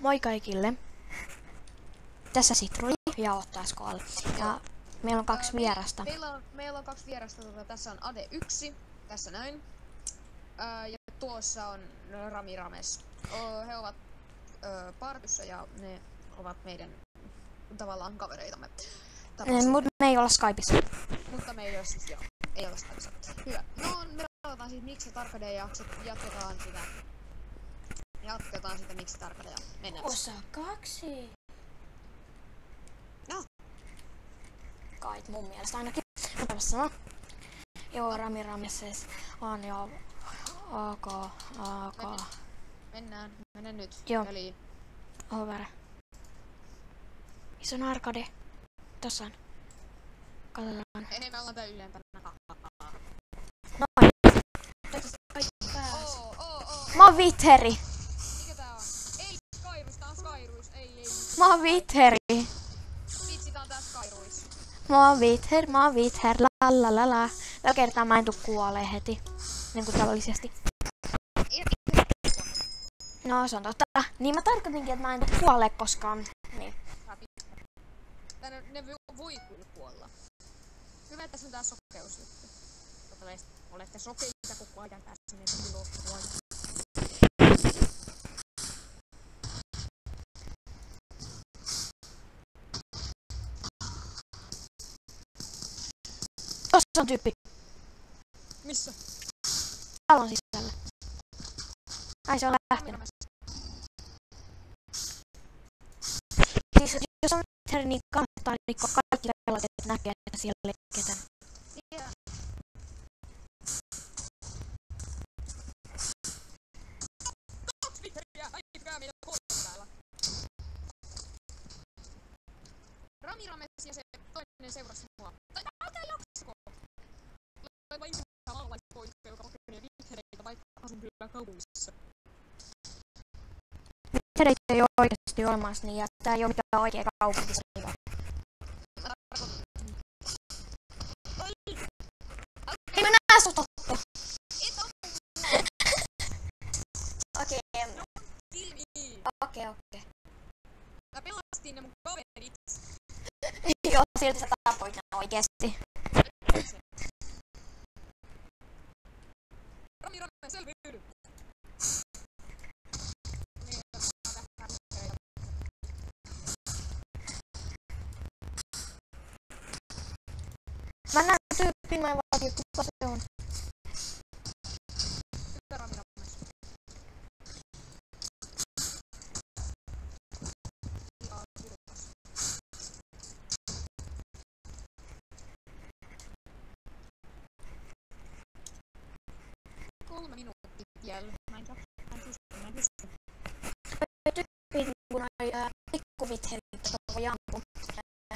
Moi kaikille. Tässä Citruli ja Ottaskoal. Ja meillä on kaksi vierasta. Meillä on kaksi vierasta. Tässä on Ade 1, tässä näin. Ja tuossa on Ramirames. He ovat partyssa ja ne ovat meidän tavallaan kavereitamme. Mutta me ei olla Skypeissa. Mutta me ei ole siis joo. Ei ole Skypeissa. Hyvä. No me aloitetaan siis miksi Tarkade ja jatketaan sitä. Jatketaan sitä miksi Tarkade ja mennään. Osa 2. No. Kait mun mielestä ainakin. Sama. Joo, Ramirames on jo AK. Mennään nyt. Joo. Eli Over. Iso Arkade. Tossa on. Katsotaan. ei me ollaan tää ylempänä. Noin. Mä oon Vitheri. Mikä tää on? Ei Skyrus, tää on Skyrus. Ei. Mä oon Vitheri. Vitsi, tää on tää Skyrus. Mä oon Vither, la. Tällä kertaa mä en tuu kuolee heti. Niin kuin tavallisesti. No se on totta. Niin mä tarkoitinkin, että mä en tuu kuolee koskaan. Niin. Ne voi kyllä kuolla. Hyvä, että tässä on tää sokeusjuttu. Olette sokeita koko ajan tässä, niin se kuolee. Tossa on tyyppi. Missä? Talon sisällä. Ai se on lähtenyt. Siis jos on Vitheri, niin kannattaa rikkoa kaikki kellot, että näkee, että siellä ei ketään. Yeah. Vitheriä, äitkää meidän kohdalla täällä. Ramirames ja se toinen seurasi mua. Älkää jaksako! Olen vain maalaispoika, joka kokenee Vithereitä, vaikka asun kyllä kaupungissa. Vithereitä ei ole oikeasti olemassa, niin ja tää ei oo mikään oikea kaupunki. Hei, mä näen sut otto! Okei. Mä pelastin ne mun kaverit. Joo, silti sä tapoit ne oikeesti. Ramirames selviydy. Mä näen tyyppin, mä en vaan tiedä kuka se on. Hyvä Ramirames. Ihan kirkas. 3 minuuttia vielä. Mä en pysty. Tyyppin, kun noi pikkuvitherit, jotka voi ampua,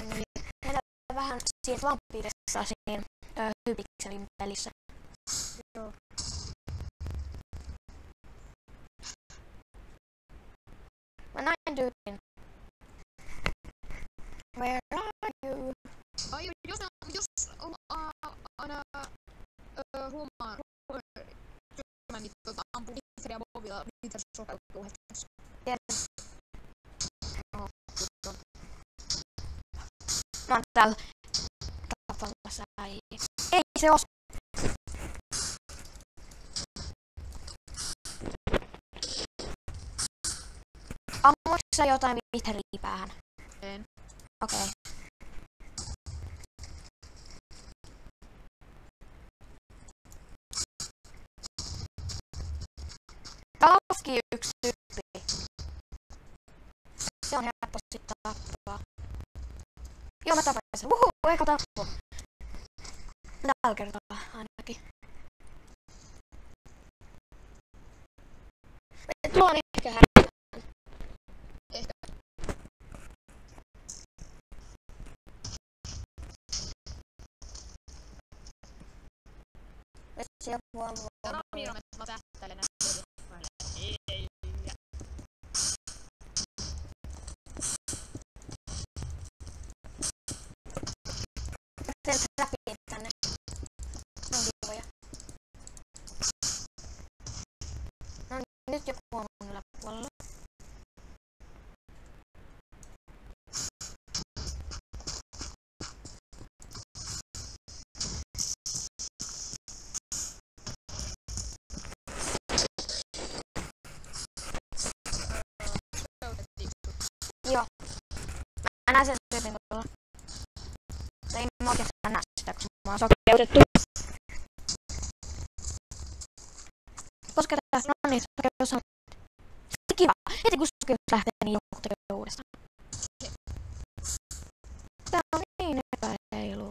niin ne vähän siitä vampyyrissa siinä Hypixelin pelissä. Joo. Mä näin tyypin. Where are you? Ai, jos on aina huomaa tyhmän, niin ampuu Vitheriä Bobilla, Vitheri sopeutuu hetkessä. Tiedän. No, mä oon täällä tapalla säi. Ei se osu. Ammuiko sä jotain Vitheria päähän? En. Okei. Talski yksi tyyppi. Se on helppo sit tappaa. Joo, mä tapasin sen. Eikä tappo. Tällä kertaa ainakin. Tuo on ehkä häiriöön. Ehkä. Se joku on Ramirames, mä tähtäilen näitä. Ei. Teiltä läpi tänne. Ne on kivoja. No nyt joku on mun yläpuolella. Serpinkolla. Tai en mä oikeastaan näe sitä, koska mä oon sokeutettu. Koska tässä on niin sokeus on kiva. Heti kun sokeus lähtee, niin joku tekee uudestaan. Tää on niin epäreilu.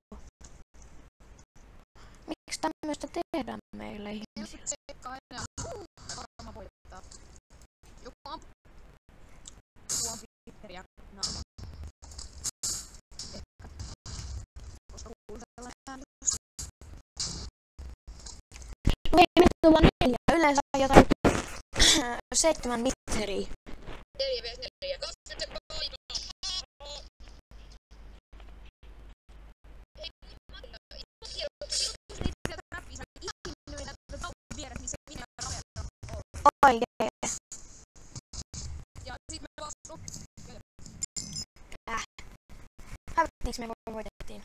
Miksi tämmöistä tehdään meille ihmisille? Varmaan voittaa. Joku on Twitteriä. No. Koska kuuluu sellainen äänestys. Ei vaan 4. Yleensä on jotain 7 mitteriä. 4 vs 4. 20 paikkaa. Oikee. Ja sit me vastu. Hävittiinkö me voitettiin?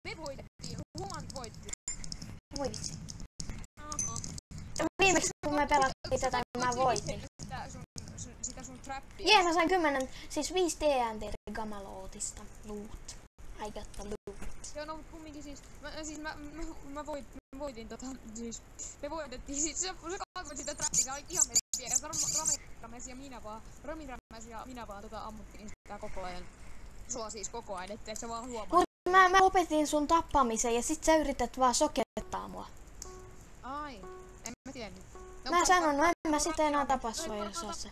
Me voitettiin. Human voitti. Voi vitsi. Aha. Viimeksi kun me pelattiin tätä, mä voitin. Sitä sun trappia. Jees, mä sain 10, siis 5 TNT Gamalootista. Loot. I got the loot. Joo, no kumminkin siis, mä voitin siis, me voitettiin siis, se katsoi sitä trappia, se oli ihan meidän vieressä, Ramirames ja minä vaan ammuttiin sitä koko ajan, sua siis koko ajan, ettei se vaan huomaa. Mä lopetin sun tappamisen ja sit sä yrität vaan sokettaa mua. Ai, en mä tiennyt. No, mä sanon, no en mä sit enää tapa sua, jos on se.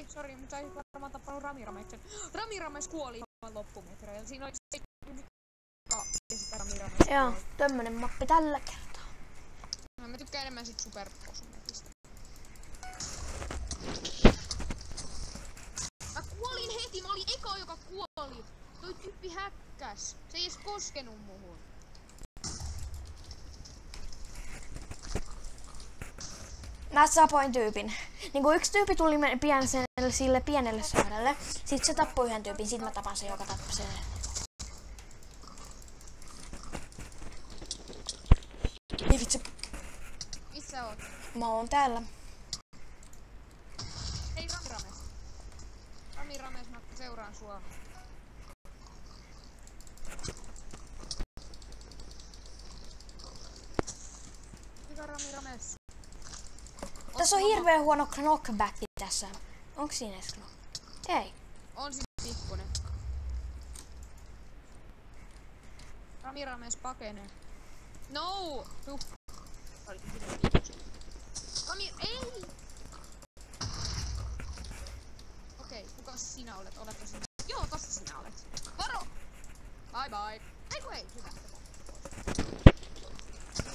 Sori, mutta sä oot varmaan tappanut Ramirameksen. Ramirames kuoli ihan loppumetreillä, siinä oli se ja sitä Ramirames. Joo, tämmönen mappi tällä kertaa. No, mä tykkään enemmän sit Superposumetista. Mä kuolin heti, mä olin eka joka kuoli. Toi tyyppi häkkäs. Se ei edes koskenut muhun. Mä sapoin tyypin. Niinku yksi tyyppi tuli sille pienelle saarelle. Sit se tappoi yhden tyypin, sit mä tapan sen, joka tappoi sen. Ei vitsi. Missä oot? Mä oon täällä. Hei Ramirames. Ramirames, mä seuraan sua. Mikä Ramirames? Tässä on hirveen huono knockback tässä. Onks siinä edes knock? Ei. On siinä pikkunen. Ramirames pakenee. No! Tuh. Ei! Okei, kuka sinä olet? Oletko sinä? Joo, tossa sinä olet. Varo! Bye bye. Eiku ei, hyvä.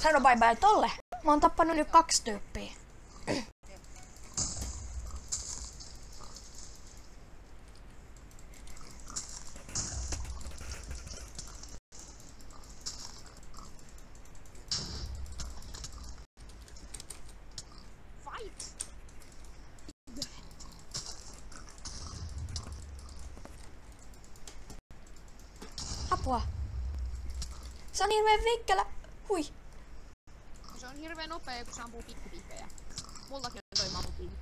Sano bye bye tolle. Mä oon tappanut nyt 2 tyyppiä. Apua. Se on hirveen vikkelä. Hui. Se on hirveen nopea, kun se ampuu pikkupiikkejä. Mullakin on toi mammupiikki.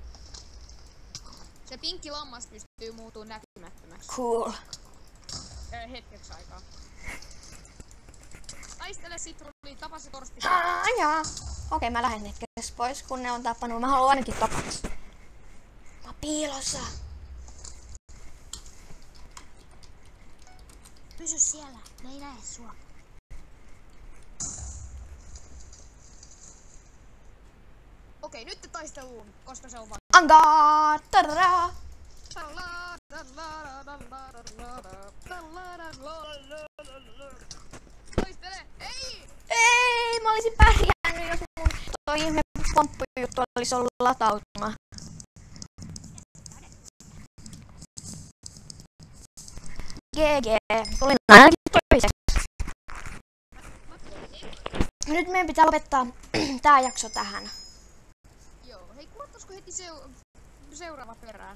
Se pinkki lammas pystyy muuttumaan näkymättömäksi. Cool. Hetkeksi aikaa. Taistele Citrulli, tapa se torsti. Jaa. Okei, mä lähden hetkes pois, kun ne on tappanut. Mä haluan ainakin tapaksi. Mä oon piilossa. Pysy siellä, me ei näe sua. Okei, nyt taisteluun, koska se on vaan. Angaa! Tarraa! Taistele! Ei! Ei! Mä olisin pärjännyt, jos mun toi ihme pomppujuttu olisi ollut latautuma. GG. Tulin ainakin toiseksi. Nyt meidän pitää lopettaa tää jakso tähän. Joo, hei kuulottaisiko heti seuraava perään?